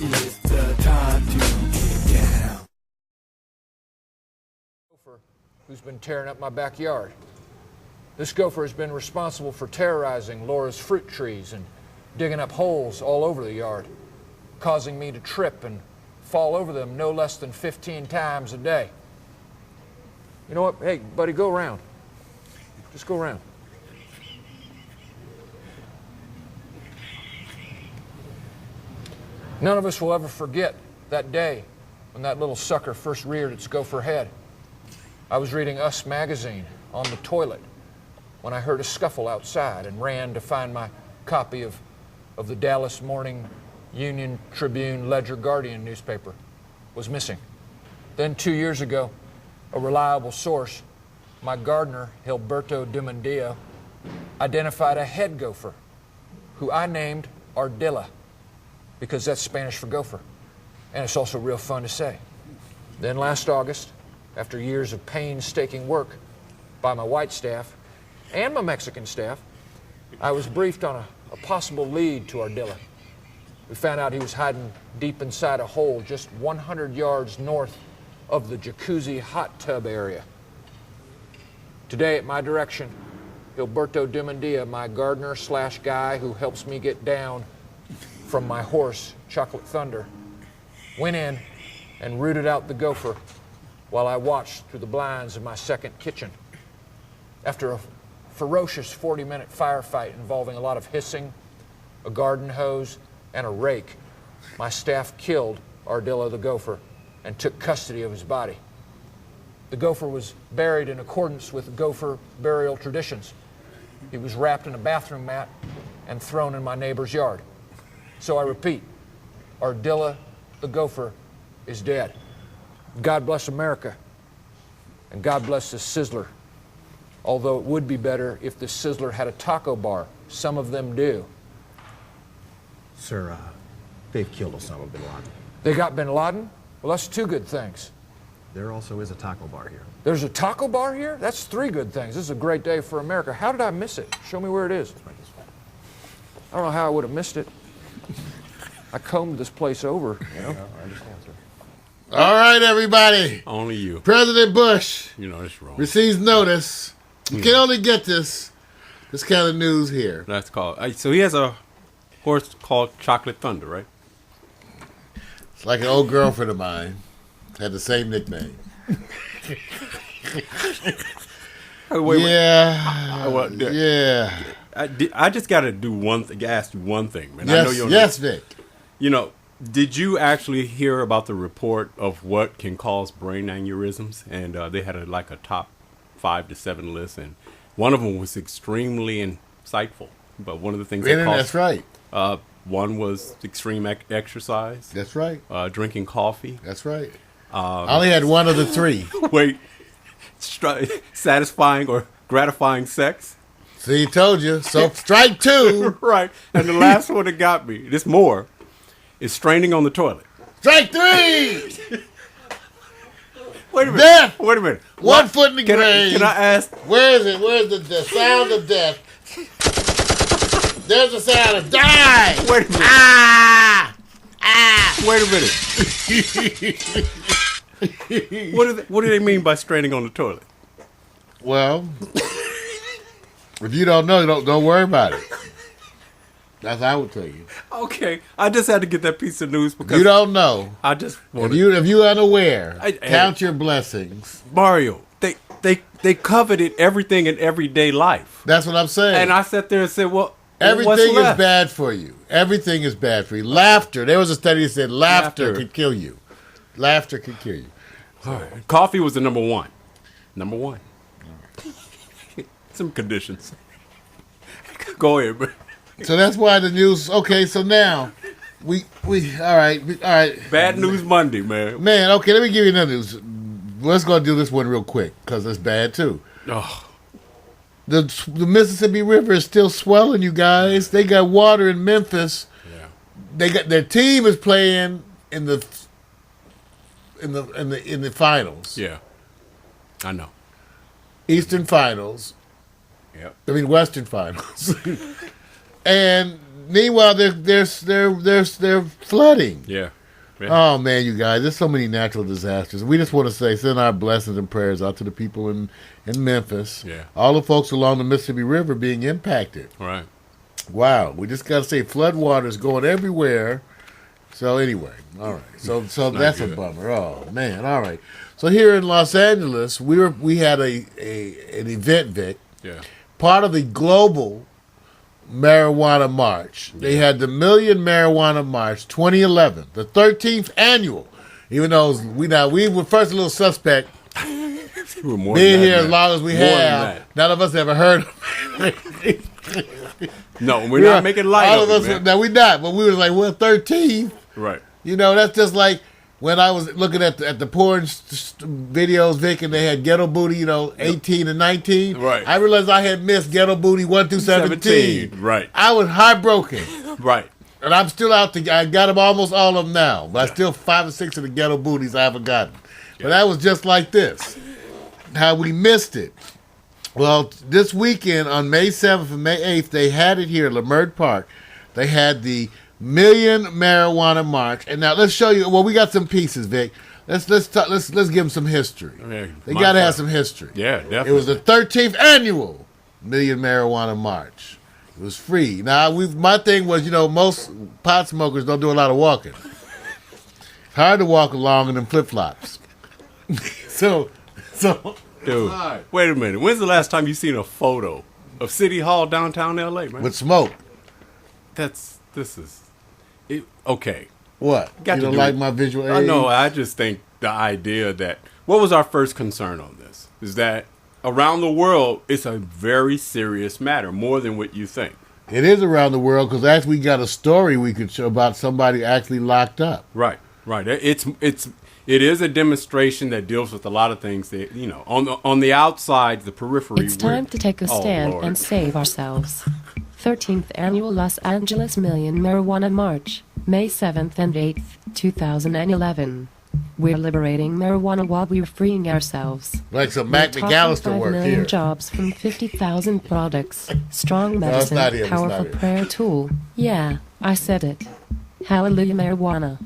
It's the time to get down. Who's been tearing up my backyard. This gopher has been responsible for terrorizing Laura's fruit trees and digging up holes all over the yard, causing me to trip and fall over them no less than 15 times a day. You know what? Hey, buddy, go around. Just go around. None of us will ever forget that day when that little sucker first reared its gopher head. I was reading Us magazine on the toilet when I heard a scuffle outside and ran to find my copy of the Dallas Morning Union Tribune Ledger Guardian newspaper was missing. Then 2 years ago, a reliable source, my gardener, Gilberto Dumandio, identified a head gopher who I named Ardilla because that's Spanish for gopher, and it's also real fun to say. Then last August, after years of painstaking work by my white staff and my Mexican staff, I was briefed on a possible lead to Ardilla. We found out he was hiding deep inside a hole just 100 yards north of the jacuzzi hot tub area. Today, at my direction, Gilberto Dumandia, my gardener slash guy who helps me get down from my horse, Chocolate Thunder, went in and rooted out the gopher while I watched through the blinds of my second kitchen. After a ferocious 40-minute firefight involving a lot of hissing, a garden hose, and a rake, my staff killed Ardilla the gopher and took custody of his body. The gopher was buried in accordance with gopher burial traditions. He was wrapped in a bathroom mat and thrown in my neighbor's yard. So I repeat, Ardilla the gopher is dead. God bless America, and God bless this Sizzler. Although it would be better if the Sizzler had a taco bar. Some of them do. Sir, they've killed Osama bin Laden. They got bin Laden? Well, that's two good things. There also is a taco bar here. There's a taco bar here? That's three good things. This is a great day for America. How did I miss it? Show me where it is. I don't know how I would have missed it. I combed this place over, you know. I understand, sir. All right, everybody. Only you. President Bush You know it's wrong. receives notice. You can only get this kind of news here. That's called. So he has a horse called Chocolate Thunder, right? It's like an old girlfriend of mine had the same nickname. Wait. Yeah. Yeah. I just got to do one thing. Ask you one thing, man. I know Yes, you're yes, Vic. You know, did you actually hear about the report of what can cause brain aneurysms? And they had a top 5 to 7 list, and one of them was extremely insightful. But one of the things That's right. One was extreme exercise. That's right. Drinking coffee. That's right. I only had one of the three. Wait, satisfying or gratifying sex. See, told you. So strike two. Right. And the last one that got me, this more, is straining on the toilet. Strike three. Wait a minute. Death. Wait a minute. One foot in the grave. Can I ask? Where is it? Where's the sound of death? There's the sound of die. Wait a minute. Ah! Wait a minute. What do they mean by straining on the toilet? Well, if you don't know, don't worry about it. That's what I would tell you. Okay, I just had to get that piece of news because You don't know. I just If wanted you unaware, I- count your blessings. Mario. They coveted everything in everyday life, That's what I'm saying. and I sat there and said, "Well, what's Everything is left?" bad for you. Everything is bad for you. Laughter. There was a study that said laughter could kill you. Laughter could kill you. All right. Coffee was the number one. Number one. Some conditions. Go ahead, bro. So that's why the news. Okay, so now we all right. Bad News Monday, man. Man, okay, let me give you another news. Let's go do this one real quick because it's bad too. Oh, The Mississippi River is still swelling, you guys. They got water in Memphis. yeah. They got their team is playing in the finals. Yeah. I know. Eastern Finals. Yep. I mean Western Finals. And meanwhile, they're flooding. Yeah. Oh man, you guys, there's so many natural disasters. We just want to send our blessings and prayers out to the people in Memphis. Yeah. All the folks along the Mississippi River being impacted. Right. Wow, we just got to say flood water is going everywhere. So anyway, all right. So that's a bummer. Oh man, all right. So here in Los Angeles, we had an event, Vic. Yeah. Part of the global marijuana march. They had the Million Marijuana March 2011, the 13th annual. Even though we were first a little suspect. We were more Being than here that, as long as we More than have, that. none of us ever heard of it. No, we're not making light all of us, it, man. No, we're not. But we was like, well, 13th. Right. You know, that's just like when I was looking at the porn videos, Vic, and they had Ghetto Booty, 18 and 19. Right. I realized I had missed Ghetto Booty 1 through 17. Right. I was heartbroken. Right. And I'm still out to, I got them almost all of them now. But I still 5 or 6 of the Ghetto Booties I haven't gotten. But that was just like this. How we missed it. Well, this weekend on May 7th and May 8th, they had it here at Leimert Park. They had the Million Marijuana March. And now let's show you. Well, we got some pieces, Vic. Let's give them some history. They got to have some history. Yeah, definitely. It was the 13th annual Million Marijuana March. It was free. Now, my thing was, most pot smokers don't do a lot of walking. It's hard to walk along in them flip-flops. So. Dude, wait a minute. When's the last time you seen a photo of City Hall downtown L.A., man? With smoke. Okay. What? Got you to don't do like it. my visual aid? I know. I just think the idea that, what was our first concern on this? Is that around the world, it's a very serious matter, more than what you think. It is around the world because actually we got a story we could show about somebody actually locked up. Right. It is a demonstration that deals with a lot of things that, on the outside, the periphery. It's time to take a stand and save ourselves. 13th Annual Los Angeles Million Marijuana March, May 7th and 8th, 2011. We're liberating marijuana while we're freeing ourselves. Like some Mac We're McAllister talking 5 work million here. jobs from 50,000 products. Strong it's medicine, not him, it's not powerful him. prayer tool. Yeah, I said it. Hallelujah marijuana.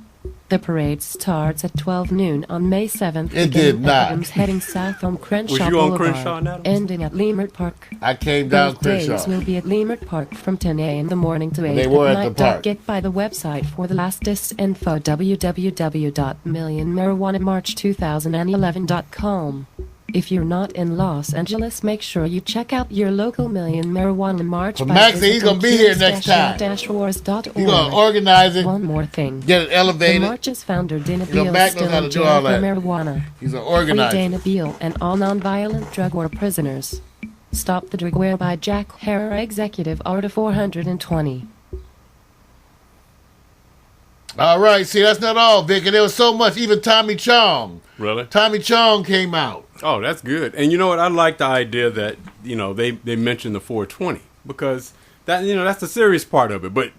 The parade starts at 12 noon on May 7th. It beginning did at not. Adams, heading south on Crenshaw Was you on Boulevard, Crenshaw and Adams? ending at Leimert Park. I came down Both days Crenshaw. will be at Leimert Park from 10 a.m. in the morning to 8 They at were at night. the park. Get by the website for the latest info, www.millionmarijuanamarch2011.com. If you're not in Los Angeles, make sure you check out your local Million Marijuana March. But by Max said he's visiting gonna be here next time. kids-wars.org. You're going to organize it, One more thing. get it The elevated. March's founder, Dana You know, Beale, Mac still knows how in to do jail all for that. marijuana. He's an Free organizer. Dana Beale and all nonviolent drug war prisoners. Stop the Drug War by Jack Herrera, Executive Order 420. All right, see, that's not all, Vic. And there was so much. Even Tommy Chong. Really? Tommy Chong came out. Oh, that's good. And you know what? I like the idea that, they mentioned the 420 because that's the serious part of it. But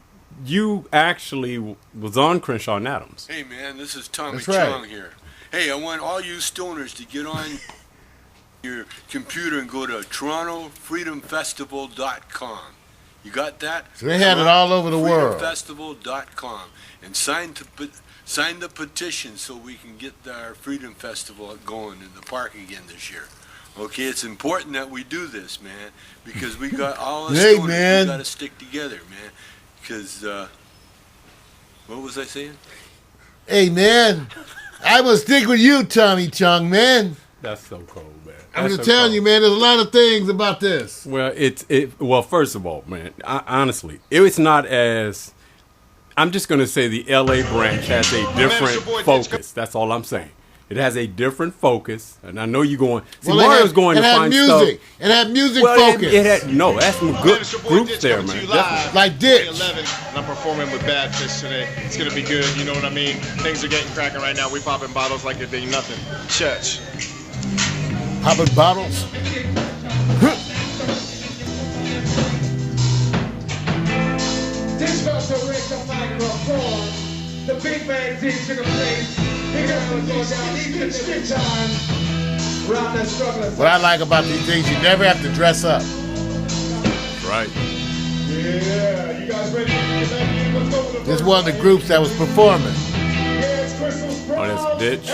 you actually was on Crenshaw and Adams. Hey man, this is Tommy That's right. Chong here. Hey, I want all you stoners to get on your computer and go to TorontoFreedomFestival.com. You got that? So they had it all over the world. FreedomFestival.com and sign the petition so we can get our Freedom Festival going in the park again this year. Okay, it's important that we do this, man, because we got all the Hey, stoners. man. We got to stick together, man. Because what was I saying? Hey, man, I will stick with you, Tommy Chong, man. That's so cold, man. I'm That's just so telling cold. you, man, there's a lot of things about this. Well, well, first of all, man, honestly, it's not as. I'm just going to say the LA branch has a different focus. That's all I'm saying. It has a different focus, and I know you're going. See, Well, Mario's going to find music. stuff. It had music Well, focus. it had that's some good groups there, man. Definitely. Like Ditch. 11, and I'm performing with Bad Fish today. It's gonna be good, you know what I mean? Things are getting cracking right now. We popping bottles like it ain't nothing. Church. Popping bottles. This goes to Rick the microphone. The big man's into the place. He gonna go down even time. Round that struggler. What I like about these things, you never have to dress up. Right. Yeah, you You guys ready to get back in? Let's go with the This is first one of the one. groups that was performing. Yeah, it's Crystal's Oh, that's Ditch.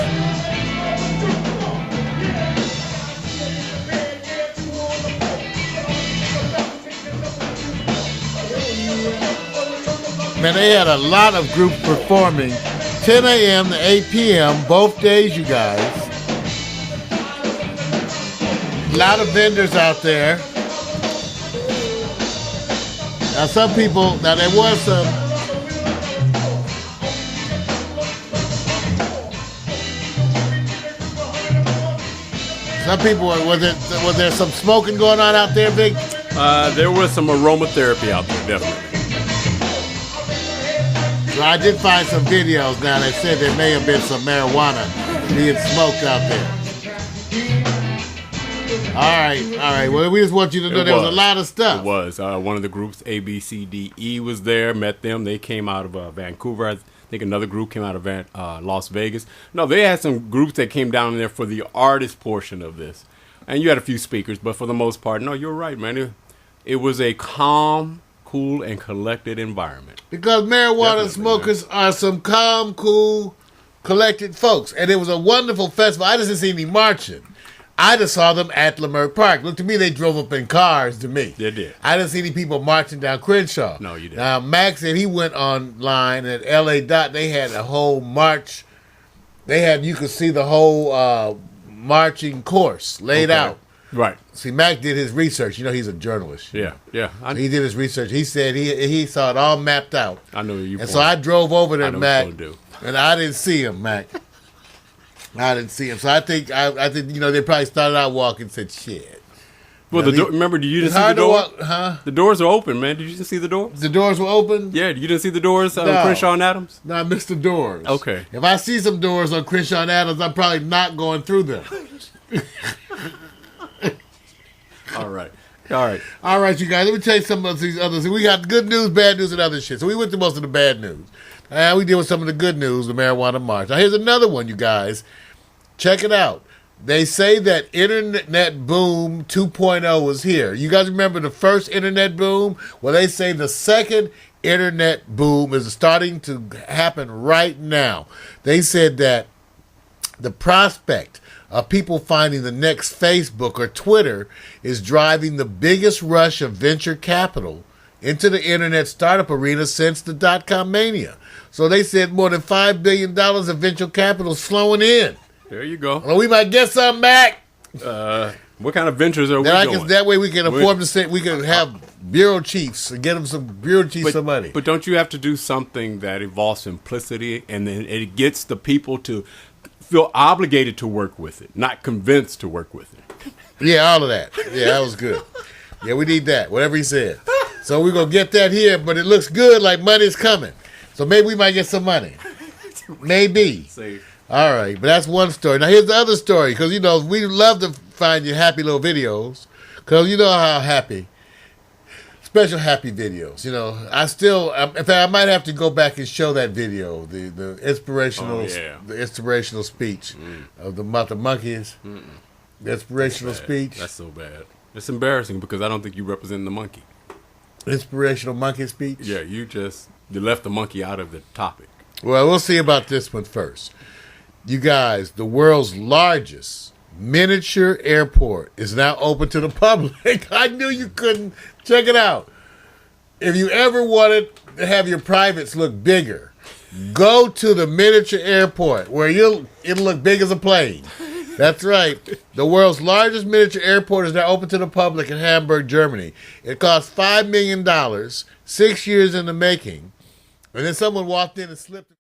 Man, they had a lot of groups performing. 10 a.m. to 8 p.m. both days, you guys. A lot of vendors out there. Now, some people, now there was some. Some people, was there some smoking going on out there, Big? There was some aromatherapy out there, definitely. So I did find some videos now that said there may have been some marijuana being smoked out there. All right. Well, we just want you to know there was a lot of stuff. It was. One of the groups, ABCDE, was there, met them. They came out of Vancouver. I think another group came out of Las Vegas. No, they had some groups that came down there for the artist portion of this. And you had a few speakers, but for the most part, no, you're right, man. It was a calm, cool, and collected environment. Because marijuana smokers are some calm, cool, collected folks. And it was a wonderful festival. I just didn't see any marching. I just saw them at Leimert Park. Look, to me, they drove up in cars to me. They did. I didn't see any people marching down Crenshaw. No, you didn't. Now, Max said he went online at LA Dot. They had a whole march. You could see the whole marching course laid out. Right. See, Mac did his research. You know, he's a journalist. Yeah. He did his research. He said he saw it all mapped out. I know you. And so I drove over there, Mac, do. and I didn't see him, Mac. I didn't see him. So I think they probably started out walking and said, shit. Well, remember, you didn't see the door? The doors are open, man. Did you just see the doors? The doors were open? Yeah, you didn't see the doors on Crenshaw and Adams? No, I missed the doors. Okay. If I see some doors on Crenshaw and Adams, I'm probably not going through them. All right, you guys. Let me tell you some of these others. We got good news, bad news, and other shit. So we went to most of the bad news. We deal with some of the good news, the marijuana march. Now here's another one, you guys. Check it out. They say that internet boom 2.0 is here. You guys remember the first internet boom? Well, they say the second internet boom is starting to happen right now. They said that the prospect of people finding the next Facebook or Twitter is driving the biggest rush of venture capital into the internet startup arena since the dot-com mania. So they said more than $5 billion of venture capital flowing in. There you go. Well, we might get some back. What kind of ventures are we doing? That way we can afford to say we can have bureau chiefs and get them some bureau chiefs some money. But don't you have to do something that involves simplicity, and then it gets the people to feel obligated to work with it, not convinced to work with it? Yeah, all of that. Yeah, that was good. Yeah, we need that. Whatever he said. So we're gonna get that here, but it looks good, like money's coming. So maybe we might get some money. Maybe. See. All right, but that's one story. Now here's the other story, because, we love to find you happy little videos, because you know how happy, special happy videos. In fact, I might have to go back and show that video, the inspirational, the inspirational speech of the monkeys. The inspirational speech. That's so bad. It's embarrassing because I don't think you represent the monkey. Inspirational monkey speech? Yeah, you left the monkey out of the topic. Well, we'll see about this one first. You guys, the world's largest miniature airport is now open to the public. I knew you couldn't. Check it out. If you ever wanted to have your privates look bigger, go to the miniature airport where it'll look big as a plane. That's right. The world's largest miniature airport is now open to the public in Hamburg, Germany. It cost $5 million, 6 years in the making. And then someone walked in and slipped it.